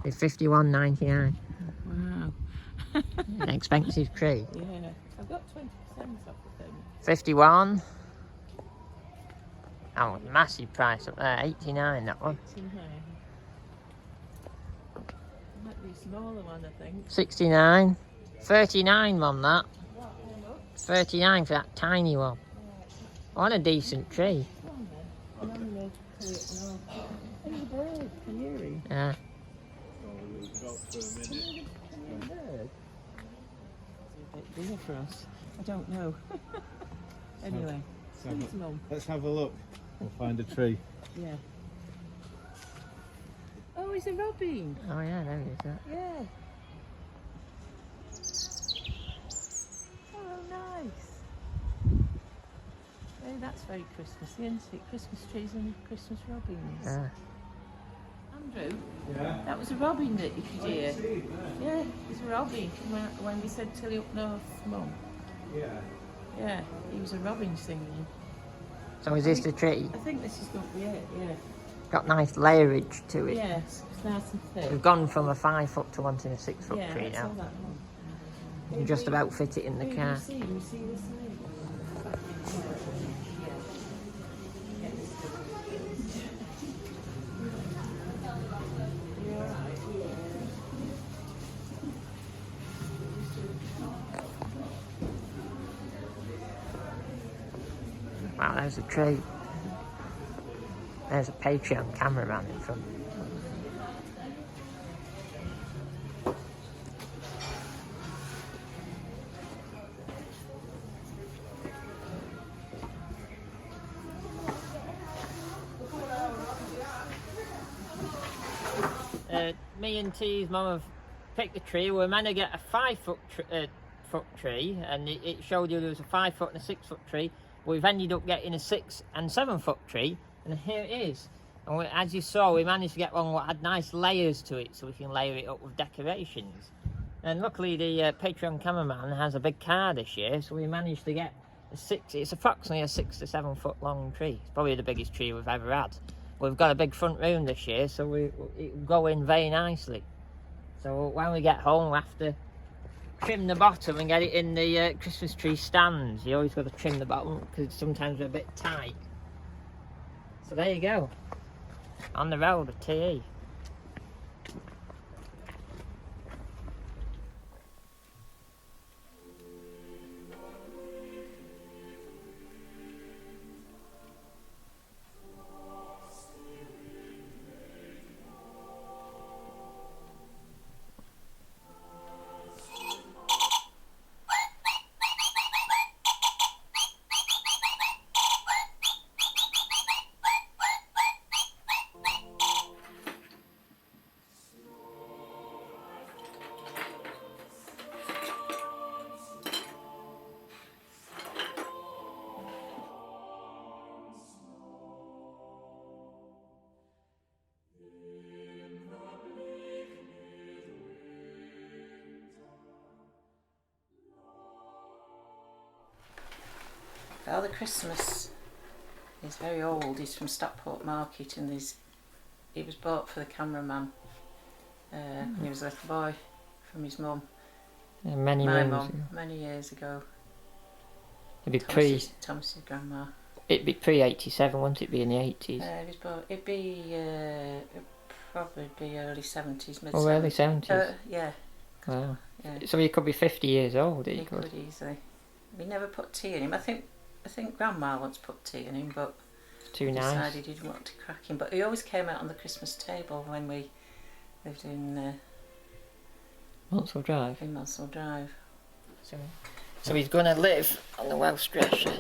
It's $51.99. Wow. An expensive tree. Yeah. I've got 20% off the thing. 51. Oh, massive price up there. 89 that one. 89. Might be a smaller one, I think. 69. 39 on that. What? How much? 39 for that tiny one. On a decent tree. Go on then. I'm only pull it now. Hey, the bird. Can you hear him? Yeah. It's a bit bigger for us. I don't know. Anyway, thanks, Mum. Let's have a look. We'll find a tree. Yeah. Oh, it's a robin. Oh yeah, there it is. That. Yeah. Oh, nice. Hey, that's very Christmassy, isn't it? Christmas trees and Christmas robins. Yeah. Andrew, Yeah. that was a robin that you could hear. Yeah, it was a robin when we said Tilly up north, Mum. Yeah. Yeah, he was a robin singing. So is this the tree? I think this is going to be it, yeah. Got nice layerage to it. Yes, it's nice and thick. We've gone from a 5 foot to wanting a 6 foot Yeah, tree I saw now. that one. You can just about fit it in the car. You see this thing? Wow, there's a tree. There's a Patreon cameraman in front. Me and T's mum have picked the tree. We were meant to get a 5 foot tree, and it showed you there was a 5 foot and a 6 foot tree. We've ended up getting a 6 and 7 foot tree, and here it is. And as you saw, we managed to get one that had nice layers to it, so we can layer it up with decorations. And luckily, the Patreon cameraman has a big car this year, so we managed to get a 6. It's approximately a 6 to 7 foot long tree. It's probably the biggest tree we've ever had. We've got a big front room this year, so it will go in very nicely. So when we get home, we have to trim the bottom and get it in the Christmas tree stands. You always got to trim the bottom because sometimes they're a bit tight. So there you go. On the road, a TE. Father Christmas is very old. He's from Stockport Market, and he was bought for the cameraman when he was a little boy from his mum. Yeah, My mum, many years ago. It'd be Thomas's grandma. It'd be pre-87, wouldn't it? Be in the 80s. It was bought. It'd be probably be early 70s, mid. Oh, early 70s. Yeah. Wow. Yeah. So he could be 50 years old. He could easily. We never put tea in him. I think Grandma once put tea in him, but too nice. Decided he didn't want to crack him. But he always came out on the Christmas table when we lived in Monsell Drive. In Monsell Drive. So he's going to live on the Welsh dresser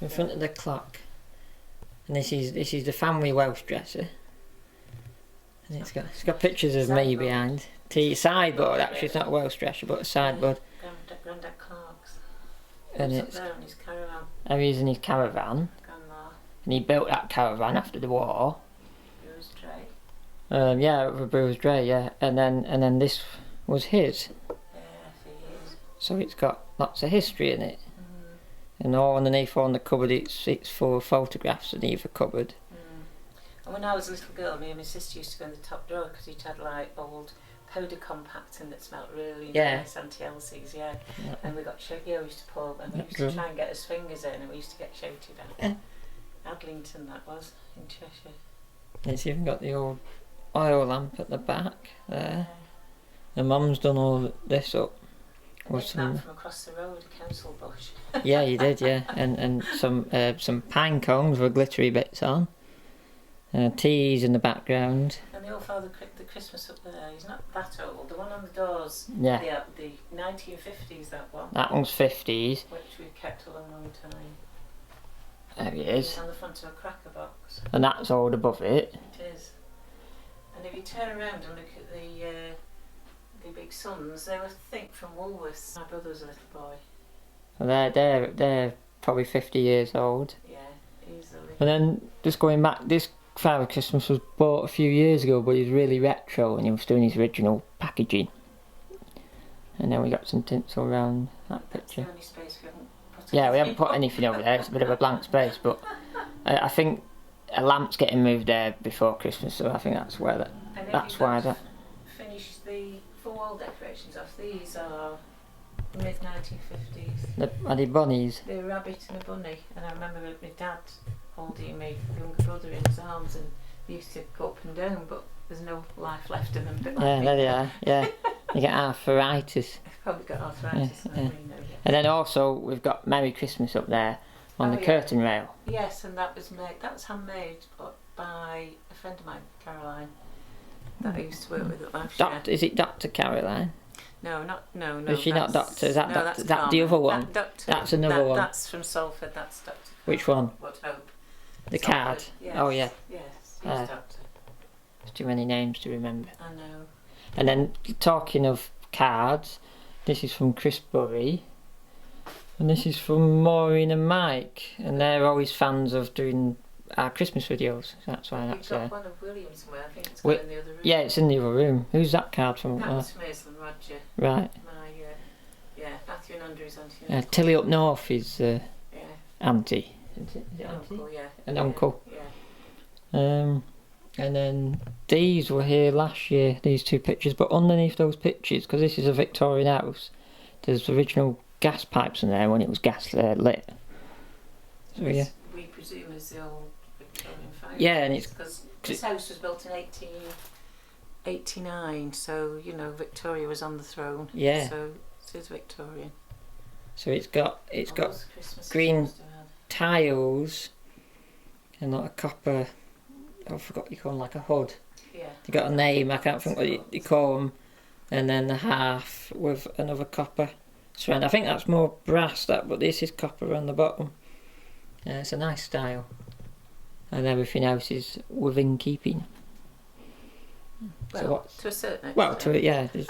in front of the clock. And this is the family Welsh dresser. And it's got pictures of me behind. Sideboard, actually, it's not a Welsh dresser, but a sideboard. Grandad Clark's. And it's there on his caravan. He's in his caravan. Grandma. And he built that caravan after the war. Bruised Dray. Yeah, with Bruce Dray, yeah. And then this was his. Yeah, for years. So it's got lots of history in it. And all underneath on the cupboard, it's full of photographs underneath the cupboard. And when I was a little girl, me and my sister used to go in the top drawer because it had like old powder compacting that smelled really nice, anti-LCs, And we got we used to pour them. We used to try and get his fingers in, and we used to get shouted at. Adlington, that was, in Cheshire. It's even got the old oil lamp at the back there. And Mum's done all this up. That from across the road, a council bush. Yeah, you did, yeah. And some pine cones with glittery bits on. Teas in the background. And the old Father the Christmas up there, he's not that old. The one on the doors, yeah. The 1950s, that one. That one's 50s. Which we've kept a long, long time. There he is. It's on the front of a cracker box. And that's old above it. It is. And if you turn around and look at the big sons, they were, I think, from Woolworths. My brother was a little boy. Well, they're probably 50 years old. Yeah, easily. And then, just going back, this Father Christmas was bought a few years ago, but he's really retro and he was doing his original packaging. And then we got some tinsel around that picture. That's the only space we haven't put we haven't put anything over there, it's a bit of a blank space, but I think a lamp's getting moved there before Christmas, so I think that's why that. Finish the full wall decorations off. These are mid 1950s. Are they bunnies? They're a rabbit and a bunny, and I remember my dad holding my younger brother in his arms, and they used to go up and down, but there's no life left in them. But Yeah, there they are. Yeah, you get arthritis. I've probably got arthritis. Yeah. And then also we've got Merry Christmas up there on the curtain rail. Yes, and that was handmade by a friend of mine, Caroline, that I used to work with at last year. Is it Dr. Caroline? No. Is she not Doctor? Is that no, Doctor? That the other one? That's another one. That's from Salford. That's Doctor. Which one? What Hope? The Salford. card. Yes. Oh yeah. Yes, he's Doctor. There's too many names to remember. I know. And then talking of cards, this is from Chris Burry. And this is from Maureen and Mike, and they're always fans of doing our Christmas videos. That's why that's there. You've got one of William somewhere. I think it's in the other room. Yeah, it's in the other room. Who's that card from? That was from Hazel and Roger. Right. Matthew and Andrew's auntie. Tilly up north is auntie. Is it uncle, yeah. An uncle. Yeah. And then these were here last year, these two pictures, but underneath those pictures, because this is a Victorian house, there's original gas pipes in there when it was gas lit. So we presume is the old Victorian fire. Yeah, and it's because this house was built in 1889, so Victoria was on the throne. Yeah. So it is Victorian. So it's got green tiles and like a copper. I forgot what you call them, like a hood. Yeah. They got a name. I can't think what you call them. And then the half with another copper surround. I think that's more brass, but this is copper on the bottom. It's a nice style, and everything else is within keeping. Well, to a certain extent. Well,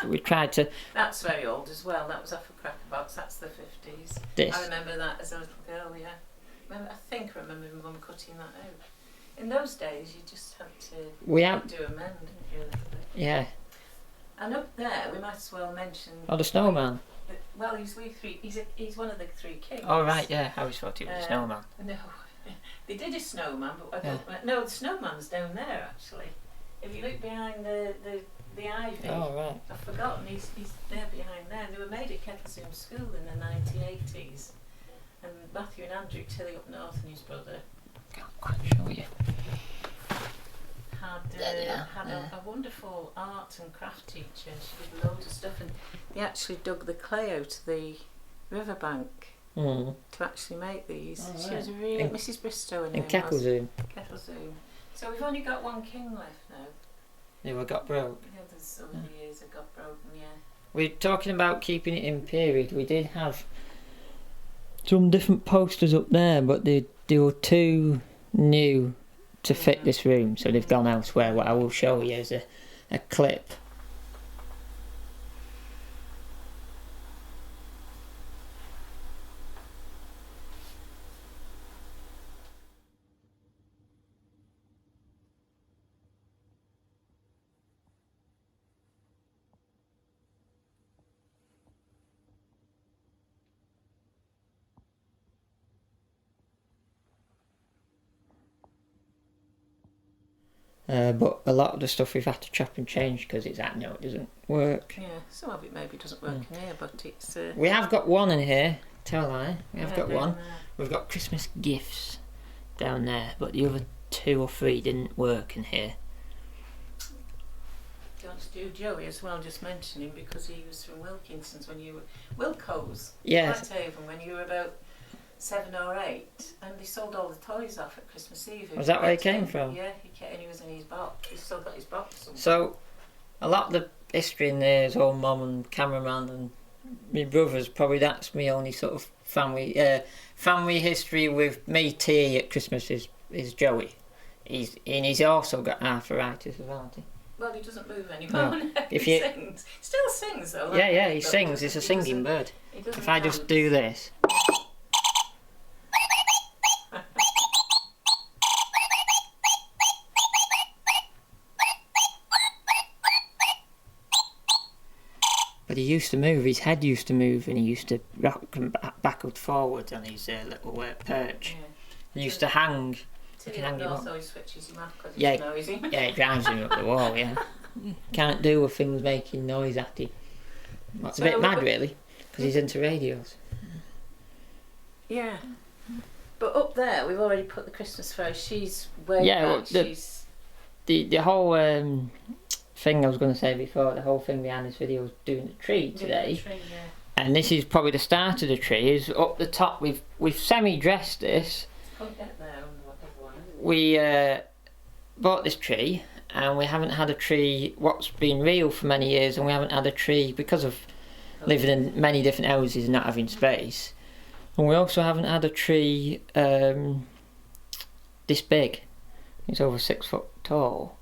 we tried to. That's very old as well. That was off a cracker box. That's the 50s. I remember that as a little girl. Yeah, I remember my mum cutting that out. In those days, you just had to do a mend, didn't you, a little bit? Yeah. And up there, we might as well mention. Oh, the snowman. Well, he's one of the three kings. Oh right, yeah. I always thought he was a snowman. No, they did a snowman, but no, the snowman's down there actually. If you look behind the ivy, oh right, I've forgotten. He's there behind there. They were made at Kettlesoon School in the 1980s, and Matthew and Andrew Tilly up north and his brother. Can't quite show you. Had a wonderful art and craft teacher. She did loads of stuff, and they actually dug the clay out of the riverbank to actually make these. Oh, she was a really Mrs. Bristow in Kettlesoon. So we've only got one king left now. They were got broke. The others over the years have got broken. Yeah. We're talking about keeping it in period. We did have some different posters up there, but they were too new to fit this room, so they've gone elsewhere. What I will show you is a clip. But a lot of the stuff we've had to chop and change because it's that no, it doesn't work. Yeah, some of it maybe doesn't work in here, but it's... We have got one in here, tell a lie. We have got one. There. We've got Christmas gifts down there, but the other 2 or 3 didn't work in here. Do you want to do Joey as well? Just mention him because he was from Wilkinson's when you were... Wilco's. Yes. Whitehaven when you were about 7 or 8, and they sold all the toys off at Christmas Eve. Was that where he came from? Yeah, he was in his box. He's still got his box somewhere. So, a lot of the history in there is all mum and cameraman and my brothers. Probably that's my only sort of family history with me. Tea at Christmas is Joey. He's also got arthritis as well, hasn't he? Well, he doesn't move anymore. No. He sings. Still sings though. Yeah, he sings. It's a singing bird. If I just do this. But he used to move, his head used to move, and he used to rock backward forward on his little perch. Yeah. He used to hang. Till he always switches him off because yeah, it's noisy. Yeah, it drives him up the wall, yeah. Can't do with things making noise at him. That's a bit mad, really, because he's into radios. Yeah. But up there, we've already put the Christmas fairy. She's way back. The whole thing I was going to say before, the whole thing behind this video was doing the tree today. The tree, yeah. And this is probably the start of the tree. Is up the top. We've semi-dressed this. Can't get there under everyone. We bought this tree, and we haven't had a tree what's been real for many years, and we haven't had a tree because of living in many different houses and not having space. And we also haven't had a tree this big. It's over 6 foot tall.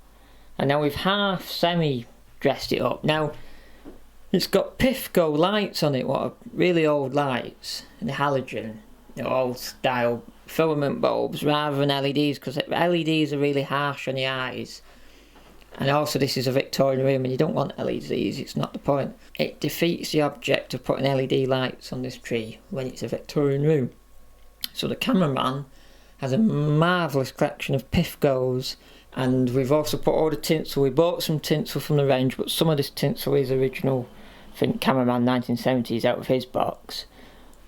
And now we've half semi-dressed it up. Now, it's got Pifco lights on it, what are really old lights, and halogen, old style filament bulbs rather than LEDs, because LEDs are really harsh on the eyes. And also this is a Victorian room and you don't want LEDs, it's not the point. It defeats the object of putting LED lights on this tree when it's a Victorian room. So the cameraman has a marvellous collection of Pifcos, and we've also put all the tinsel. We bought some tinsel from the range, but some of this tinsel is original, I think cameraman 1970s out of his box.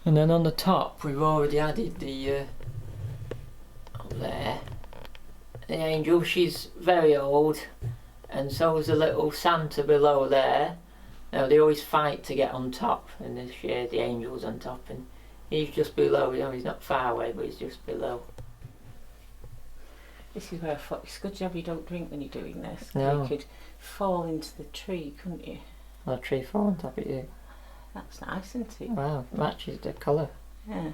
And then on the top we've already added the up there, the angel. She's very old, and so is the little Santa below there. Now they always fight to get on top, and this year the angel's on top and he's just below. You know, he's not far away, but he's just below. This is where I thought it's a good job you don't drink when you're doing this. No. You could fall into the tree, couldn't you? Well, a tree fall on top of you. That's nice, isn't it? Wow, matches the colour. Yeah.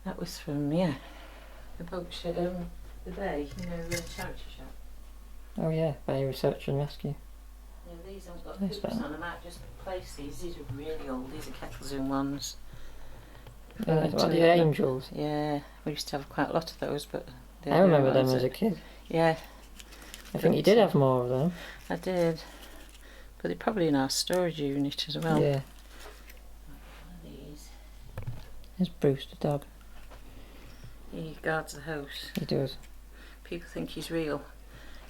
That was from, the boat show, the bay, the charity shop. Oh yeah, Bay Research and Rescue. Yeah, these haven't got hoops on. I might just replace these. These are really old. These are kettle zoom ones. Yeah, what the angels? Yeah, we used to have quite a lot of those, but... I remember them as a kid. Yeah. I think you did have more of them. I did. But they're probably in our storage unit as well. Yeah. One of these. There's Bruce the dog. He guards the house. He does. People think he's real.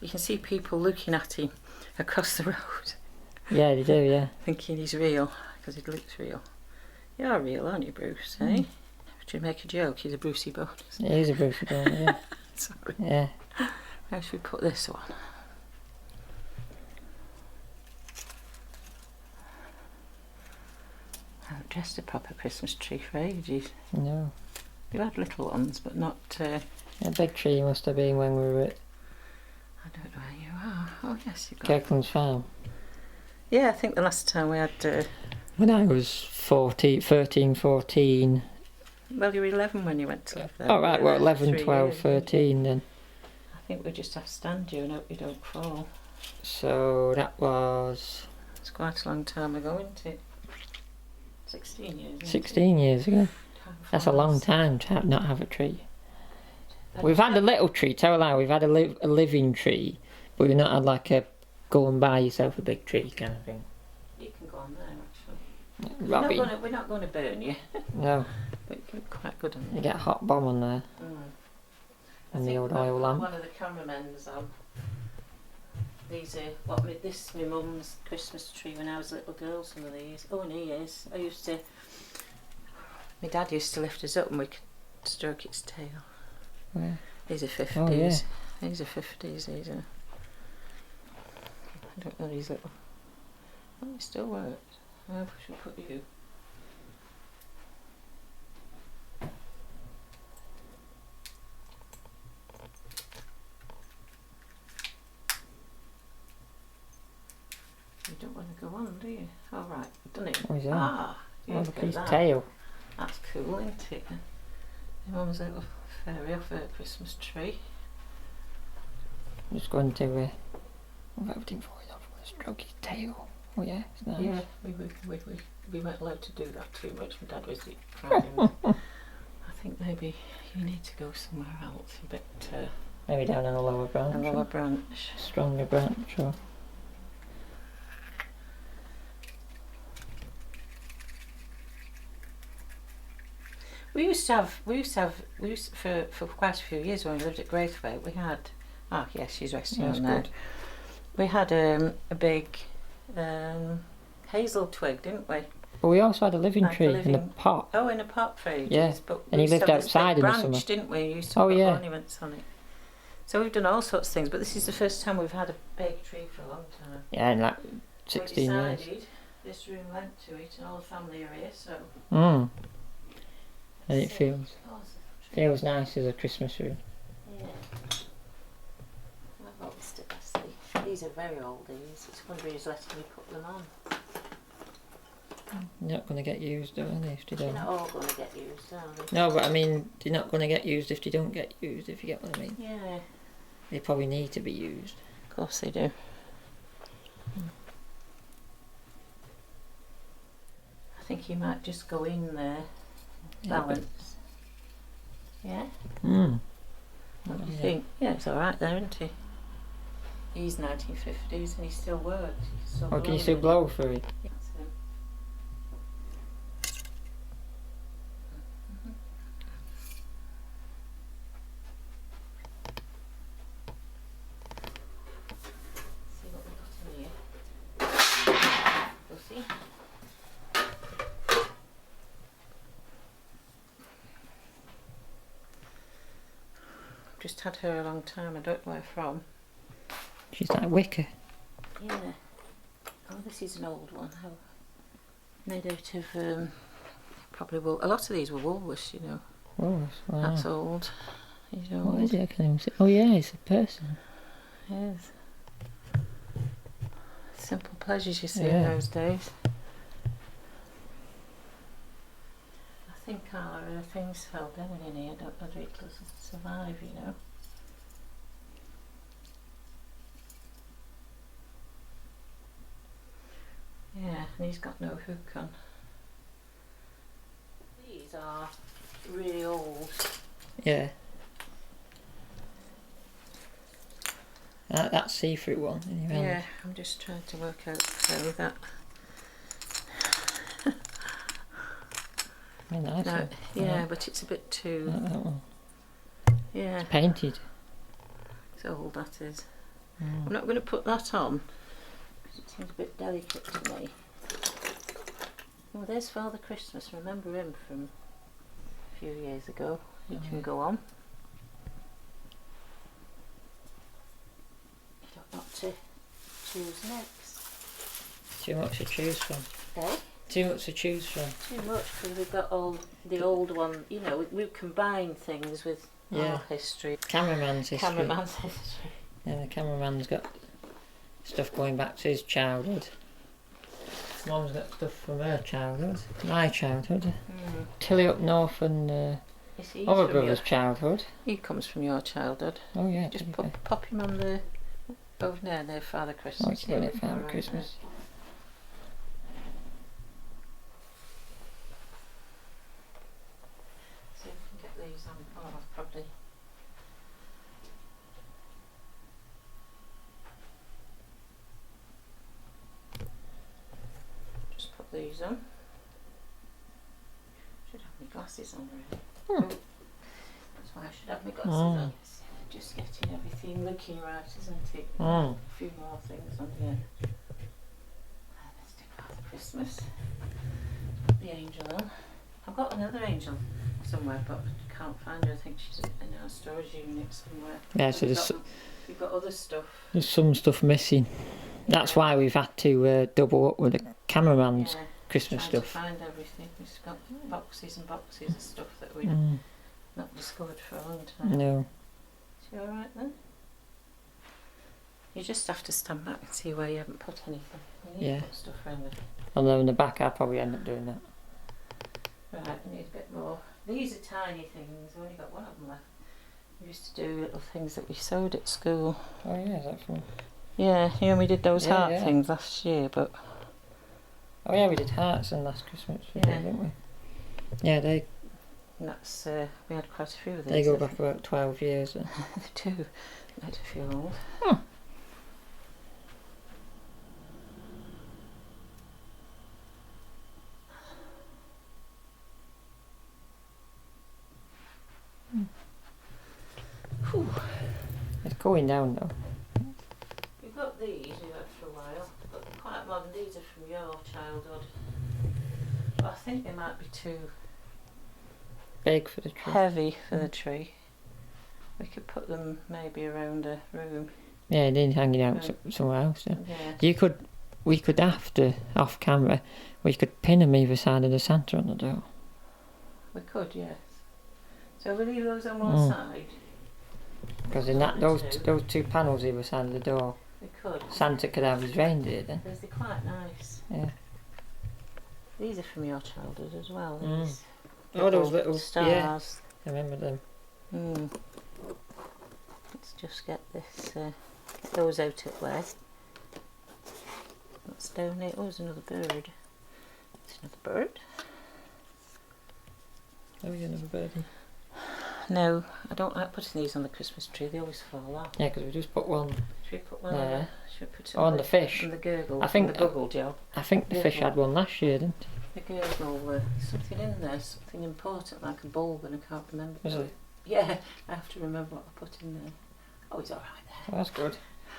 You can see people looking at him across the road. Yeah, they do, yeah. Thinking he's real, because he looks real. You're real, aren't you, Bruce, eh? Should you make a joke? He's a Brucey bonus. He is a Brucey bonus, yeah. Sorry. Yeah. How should we put this one? I haven't dressed a proper Christmas tree for ages. No. We've had little ones, but not... A big tree must have been when we were at I don't know where you are. Oh, yes, you've got... Kirkland's Farm. Yeah, I think the last time we had... When I was 13, 14. Well, you were 11 when you went to live there. Oh, right, well, 11, 12, years, 13 then. I think we just have to stand you and hope you don't fall. So that was... It's quite a long time ago, isn't it? 16 years. 16 years ago. That's a long time to not have a tree. We've had a little tree, tell a lie, we've had a living tree, but we've not had like a go and buy yourself a big tree kind of thing. You can go on there, actually. Robbie. We're not going to burn you. No. But you can be quite good on You there. get a hot bomb on there. And the old oil lamp. One of the cameramen's on. These are this my mum's Christmas tree when I was a little girl. Some of these. Oh, and he is. My dad used to lift us up and we could stroke its tail. Where? These are 50s. Oh, yeah. These are 50s. These are. I don't know these little. Oh, it still works. I should put you. You don't want to go on, do you? Oh, right, done it. Oh, is that? Ah, oh, look at his tail. That's cool, isn't it? My mum's little fairy off her Christmas tree. I'm just going to move everything forward off. Stroke his tail. Oh yeah, it's nice. Yeah, we weren't allowed to do that too much. My dad was I think maybe you need to go somewhere else, a bit. Maybe down in a lower branch. A lower branch. Stronger branch, or. We used to have for quite a few years when we lived at Braithwaite. We had. Oh yes, she's resting on there. Good. We had a big hazel twig, didn't we? But we also had a living tree in a pot. Oh, in a pot for ages. Yeah, but and he lived outside in the branch, summer. Didn't we? We used to put yeah. ornaments on it. So we've done all sorts of things, but this is the first time we've had a big tree for a long time. Yeah, in like 16 years. This room lent to it, and all the family are here, so. And it feels nice as a Christmas room. Yeah. I've noticed it, I see. These are very old, these. It's wonder who's letting me put them on. They're not going to get used, are they, if they don't? They're not all going to get used, are they? No, but I mean, they're not going to get used if they don't get used, if you get what I mean. Yeah. They probably need to be used. Of course they do. I think you might just go in there. Balance. Yeah? What do you think? Yeah, it's alright there, isn't he? He's 1950s and he still works. Oh, can you still blow for it? That's him. See what we've got in here. We'll see. Just had her a long time. I don't know where from. She's like wicker. Yeah. Oh, this is an old one. How made out of probably wool. A lot of these were Woolworths, you know. Woolworths, wow. That's old. He's old. What is it? I can't even see. Oh yeah, it's a person. Yes. Simple pleasures you see in those days. I think our things fell down in here. I don't know whether it will survive, you know. Yeah, and he's got no hook on. These are really old. Yeah. That see-through one in your hand. Yeah, I'm just trying to work out how that. Very nice. No, yeah, but it's a bit too. That one. Yeah. It's painted. It's old, that is. I'm not going to put that on because it seems a bit delicate to me. Oh, there's Father Christmas. Remember him from a few years ago. He can go on. You don't know what to choose next. Too much to choose from. Eh? Too much to choose from. Too much because we've got all the old one. You know, we combine things with our history. Cameraman's history. Cameraman's history. Yeah, the cameraman's got stuff going back to his childhood. Mum's got stuff from her childhood, my childhood. Tilly up north and other brother's childhood. He comes from your childhood. Oh yeah. Just pop him on the over there, Father Christmas. Oh, it's really Father Christmas. See if we can get these on. Oh, probably. Just put these on. Should have my glasses on already. That's why I should have my glasses on. It's just getting everything looking right, isn't it? A few more things on here. Let's do Father Christmas. Put the angel on. I've got another angel somewhere, but I can't find her. I think she's in our storage unit somewhere. Yeah, so we've got other stuff. There's some stuff missing. That's why we've had to double up with the cameraman's Christmas stuff. To find everything. We've got boxes and boxes of stuff that we've not discovered for a long time. No. Is she alright then? You just have to stand back and see where you haven't put anything. You need to put stuff around it. Although in the back I'll probably end up doing that. Right, we need a bit more. These are tiny things. We've only got one of them left. We used to do little things that we sewed at school. Oh yeah, is that fun? Yeah, we did those heart things last year, but... Oh yeah, we did hearts and last Christmas, didn't we? Yeah, they... And that's, we had quite a few of these. They go back about 12 years. They do. Quite a few old. It's going down though. We've got these, we've had for a while, but they're quite modern. These are from your childhood. But I think they might be too Big for the tree. heavy for the tree. We could put them maybe around a room. Yeah, they're hanging out somewhere else. Yeah. We could after, off camera, we could pin them either side of the Santa on the door. We could, yes. So we leave those on one side. Because in that those two panels either side of the door, We could. Santa could have his reindeer then. Because they're quite nice. Yeah. These are from your childhood as well. These Oh, those little stars. Yeah, I remember them. Let's just get this. Get those out of the way. Let's donate. Oh, there's another bird. It's another bird. Oh, you another birdie. No, I don't like putting these on the Christmas tree. They always fall off. Yeah, because we just put one. Should we put one there? Should we put it On the fish. On the gurgle. I think the bubble gel. I think the fish had one last year, didn't it? The gurgle. Something in there. Something important, like a bulb, and I can't remember. Was it? Yeah, I have to remember what I put in there. Oh, he's all right there. Oh, that's good.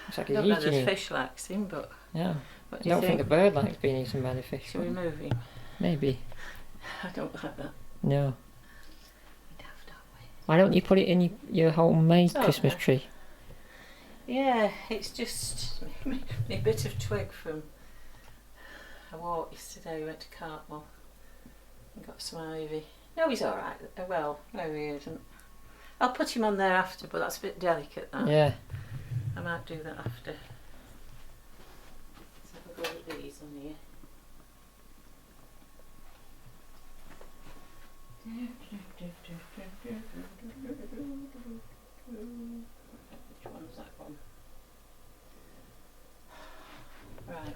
It's like I he's don't know eating the him. fish likes him, but Yeah. what I do you don't think the bird likes being eaten by the fish. Should we move him? Maybe. I don't like that. No. We'd have, don't we? Why don't you put it in your homemade It's Christmas okay. tree? Yeah, it's just a bit of twig from a walk yesterday. We went to Cartmel and got some ivy. No, he's all right. Well, no, he isn't. I'll put him on there after, but that's a bit delicate. That. Yeah. I might do that after. Let's have a go at these on here. Which one's that one? Right.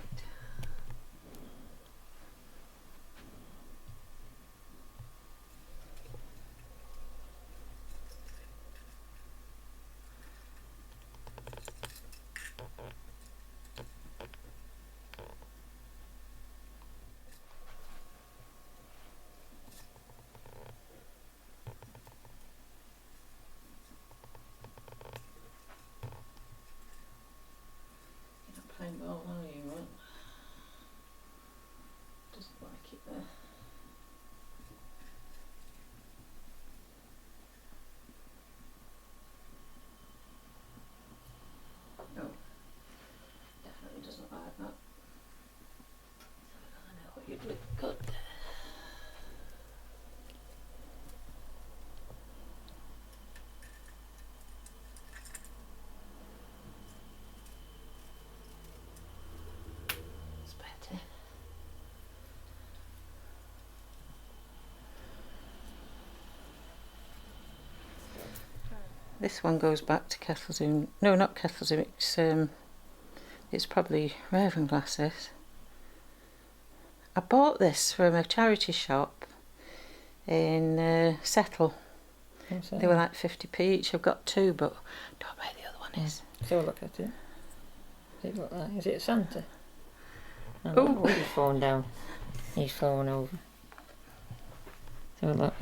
Playing ball, are you? Right? Doesn't like it there. No, definitely doesn't like that. I know what you'd look good. This one goes back to Kettlezoom. No, not Kettlezoom. It's probably Raven Glasses. I bought this from a charity shop in Settle. They were like 50p each. I've got two, but I don't know where the other one is. So look at it. Does it look like? Is it Santa? Oh, he's fallen down. He's fallen over. So look.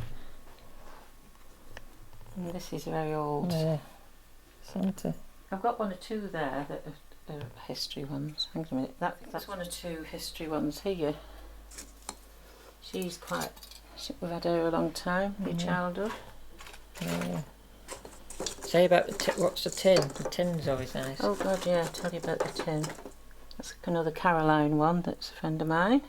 And this is very old. Yeah. Santa. I've got one or two there that are history ones. Hang on a minute. That's one or two history ones here. She's quite... We've had her a long time, your childhood. Yeah. Say about the what's the tin? The tin's always nice. Oh God, yeah, I'll tell you about the tin. That's another Caroline one that's a friend of mine.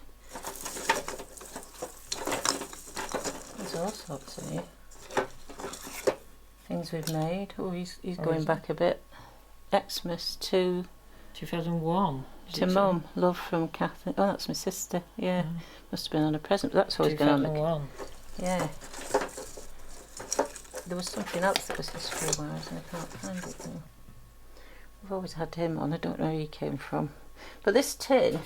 There's all sorts in here. Things we've made. Oh, he's going back a bit. Xmas to 2001. To Mum. Love from Catherine. Oh, that's my sister. Yeah, must have been on a present. But that's always been on. 2001. Yeah. There was something else that was history-wise, and I can't find it now. We've always had him on. I don't know where he came from. But this tin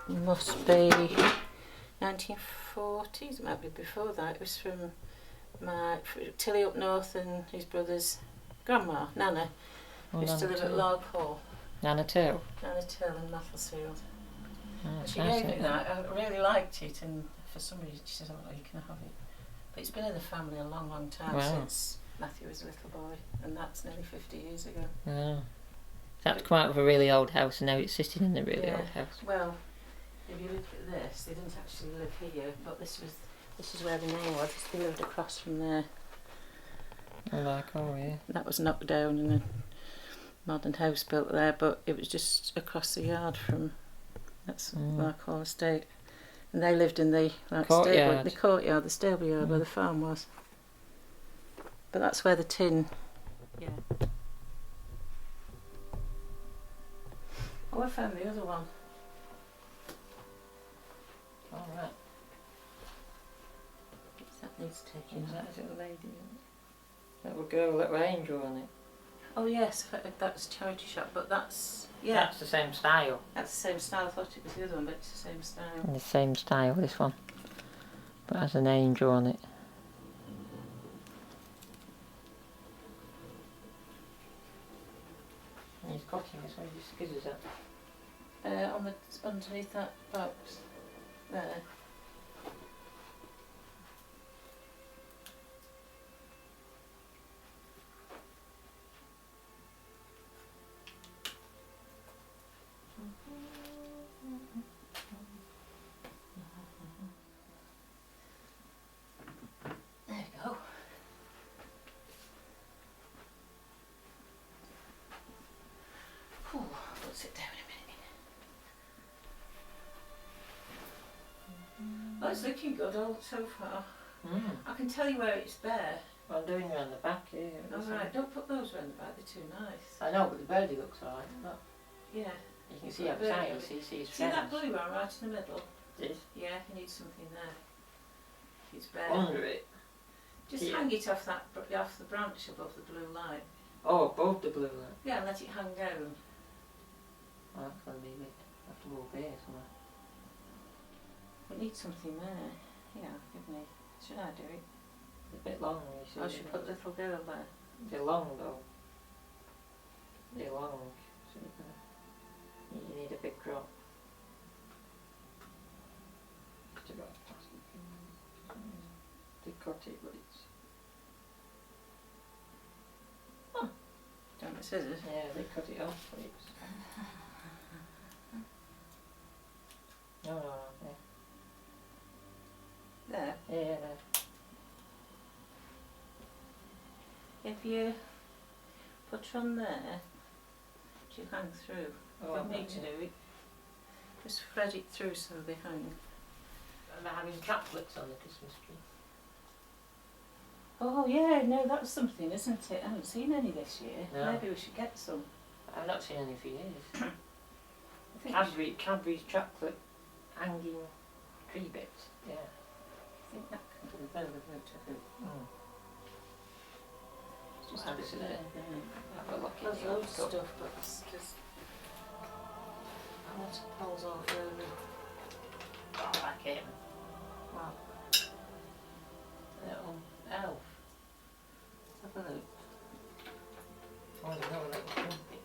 must be 1940s. It might be before that. It was from Tilly up north and his brother's grandma, Nana, who used to live at Log Hall. Nana Till? Nana Till in Macclesfield. Oh, She gave me that. I really liked it, and for some reason she said, "Oh, you can have it." But it's been in the family a long, long time, since Matthew was a little boy, and that's nearly 50 years ago. Yeah. That's come out of a really old house, and now it's sitting in the really old house. Well, if you look at this, they didn't actually live here, but this is where the name was. They lived across from there. Oh yeah. That was knocked down and a modern house built there, but it was just across the yard from Larkhall Estate. And they lived in the courtyard. The courtyard, the stable yard where the farm was. But that's where the tin. Yeah. Oh, I found the other one. All right. That needs taking. Is that a little lady? Little girl, little angel on it. Oh yes, that's charity shop, but that's That's the same style. That's the same style. I thought it was the other one, but it's the same style. The same style, this one, but has an angel on it. And he's cutting this. Where's his scissors at? Underneath that box there. There you go. We'll sit down a minute. Oh, it's looking good all so far. I can tell you where it's bare. Well, I'm doing it on the back here. Alright, don't put those around the back, they're too nice. I know, but the birdie looks alright. Look. Yeah. You can see outside, you see his See that feathers. blue one right in the middle? This? Yeah, you need something there. It's bare. Under it? Just hang it off the branch above the blue line. Oh, above the blue line? Yeah, and let it hang down. Oh, that's going to be a bit... I have to walk there somewhere. We need something there. Yeah, give me... Should I do it? It's a bit long, you see. I should put the little girl there. They're long though. They're long. So you need a big crop. It's about plastic. They cut it, but it's... Oh, don't the scissors? Yeah, they cut it off, but it's... No, yeah. There. Yeah, there. If you put her on there, you hang through. Oh, you don't need to do it. Just thread it through so they hang. And they're having chocolates on the Christmas tree. Oh yeah, no, that's something, isn't it? I haven't seen any this year. No. Maybe we should get some. I've not seen any for years. I think Cadbury's chocolate hanging tree bits. Yeah. I think that could be better than to Just Have a a bit sit there. Have a look There's in the loads old of stuff, but it's just... I want to pulls off early. Oh, back in. Wow. Little elf. Let's have a look. Oh, there's another little trumpet.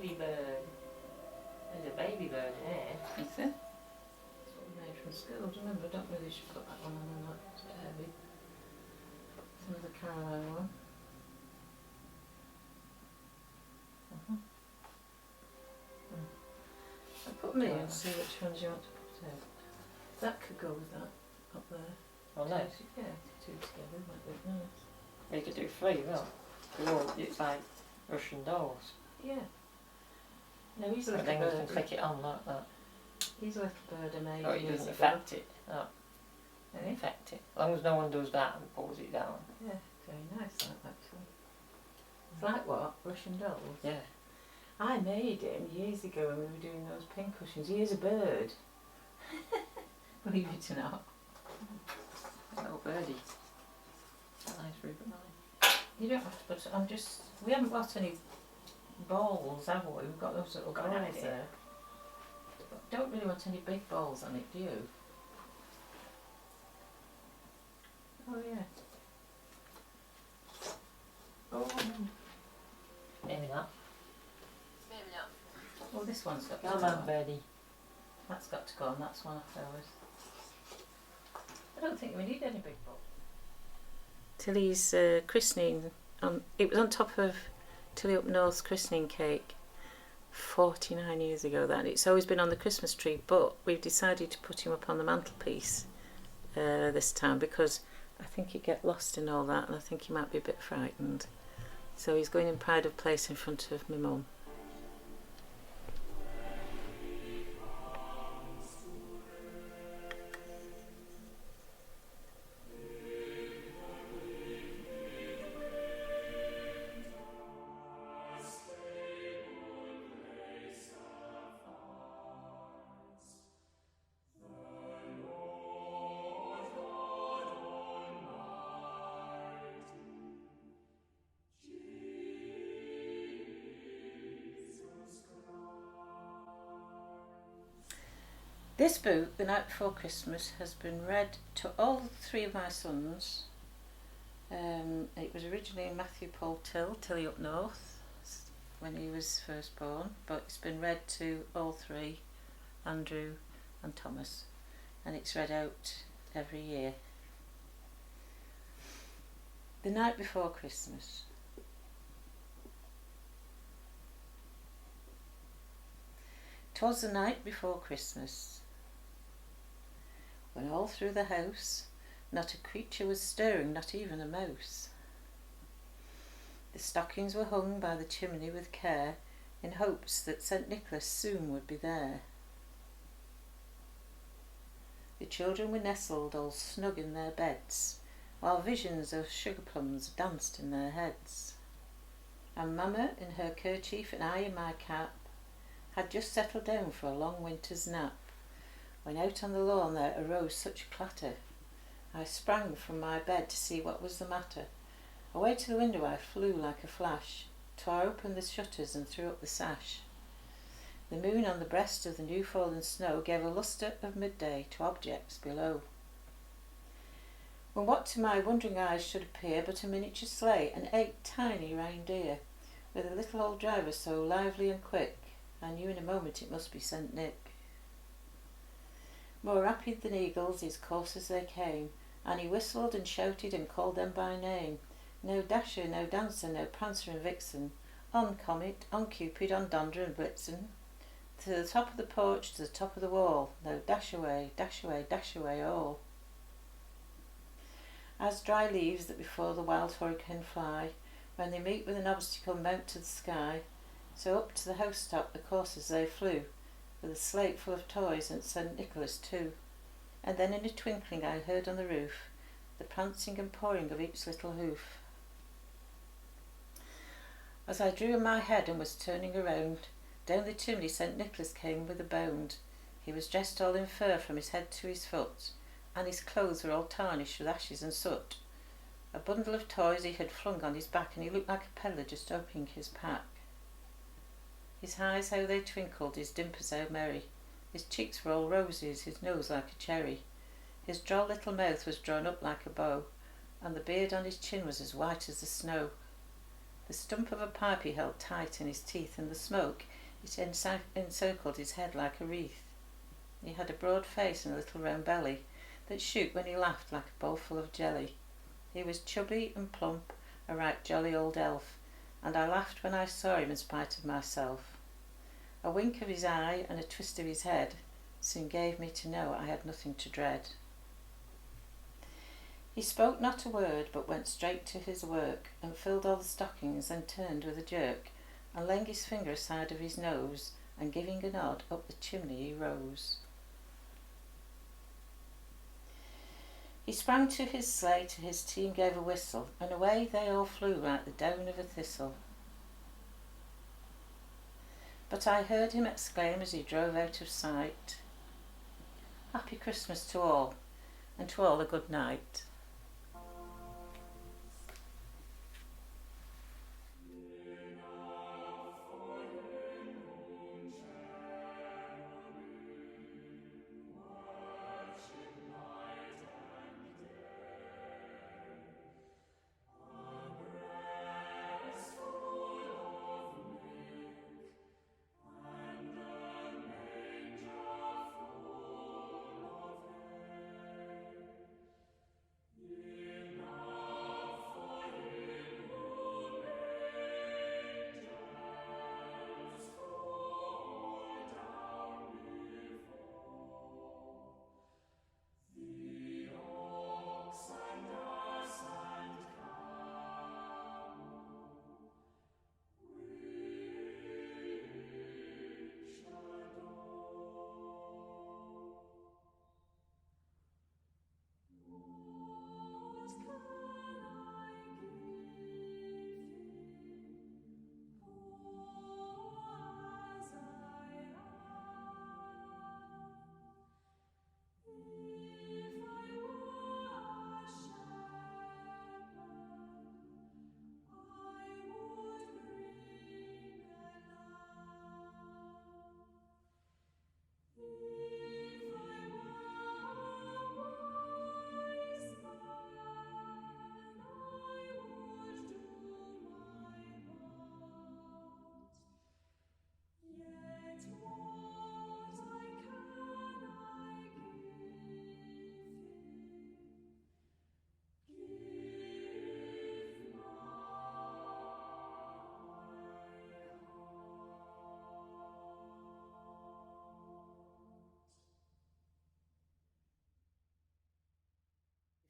baby bird. There's a baby bird here. Is it? That's what we made from school. Do you remember? I don't really should put that one on or not. It's a bit heavy. Some of the caramel one. I'll put me and see which ones you want to put out. That could go with that up there. Oh, nice. Yeah, two together might look nice. We could do 3, well. It's like Russian dolls. Yeah. No, he's a And little then you can bird. click it on like that. He's a little bird amazing. Oh, it doesn't affect it. No, Eh? affect it. As long as no one does that and pulls it down. Yeah, very nice that actually. It's like what? Russian dolls? Yeah. I made him years ago when we were doing those pin cushions. He is a bird. Believe it or not. A little birdie. A nice ribbon line. You don't have to put, we haven't got any balls, have we? We've got those little Got an balls idea. there. But don't really want any big balls on it, do you? Oh yeah. Oh, Maybe not. well this one's got to Come go on, on. birdie. That's got to go on, that's one of those. I don't think we need any big balls. Tilly's christening, it was on top of Tilly Up North's christening cake 49 years ago then. It's always been on the Christmas tree, but we've decided to put him up on the mantelpiece this time because I think he'd get lost in all that and I think he might be a bit frightened. So he's going in pride of place in front of my mum. This book, The Night Before Christmas, has been read to all 3 of my sons. It was originally Matthew Paul Tilly Up North, when he was first born, but it's been read to all 3, Andrew and Thomas, and it's read out every year. The Night Before Christmas. 'Twas the night before Christmas, when all through the house not a creature was stirring, not even a mouse. The stockings were hung by the chimney with care, in hopes that St. Nicholas soon would be there. The children were nestled all snug in their beds, while visions of sugar plums danced in their heads. And Mamma, in her kerchief and I in my cap, had just settled down for a long winter's nap, when out on the lawn there arose such a clatter. I sprang from my bed to see what was the matter. Away to the window I flew like a flash, tore open the shutters and threw up the sash. The moon on the breast of the new fallen snow gave a lustre of midday to objects below. When what to my wondering eyes should appear but a miniature sleigh and 8 tiny reindeer, with a little old driver so lively and quick, I knew in a moment it must be St. Nick. More rapid than eagles his coursers they came, and he whistled and shouted and called them by name. No Dasher, no Dancer, no Prancer and Vixen, on Comet, on Cupid, on Donder and Blitzen, to the top of the porch, to the top of the wall, no dash away, dash away, dash away all. As dry leaves that before the wild hurricane fly, when they meet with an obstacle mount to the sky, so up to the housetop the coursers they flew, with a slate full of toys and St. Nicholas too. And then in a twinkling I heard on the roof the prancing and pawing of each little hoof. As I drew in my head and was turning around, down the chimney St. Nicholas came with a bound. He was dressed all in fur from his head to his foot, and his clothes were all tarnished with ashes and soot. A bundle of toys he had flung on his back, and he looked like a peddler just opening his pack. His eyes how they twinkled, his dimples how merry, his cheeks were all roses, his nose like a cherry, his droll little mouth was drawn up like a bow, and the beard on his chin was as white as the snow. The the stump of a pipe he held tight in his teeth, and the smoke, it encircled his head like a wreath. He had a broad face and a little round belly that shook when he laughed like a bowl full of jelly. He was chubby and plump, a right jolly old elf, and I laughed when I saw him in spite of myself. A wink of his eye and a twist of his head soon gave me to know I had nothing to dread. He spoke not a word, but went straight to his work, and filled all the stockings, then turned with a jerk, and laying his finger aside of his nose, and giving a nod, up the chimney he rose. He sprang to his sleigh, to his team gave a whistle, and away they all flew like the down of a thistle. But I heard him exclaim as he drove out of sight, "Happy Christmas to all, and to all a good night."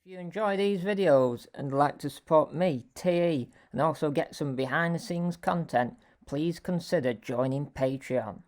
If you enjoy these videos and like to support me, TE, and also get some behind the scenes content, please consider joining Patreon.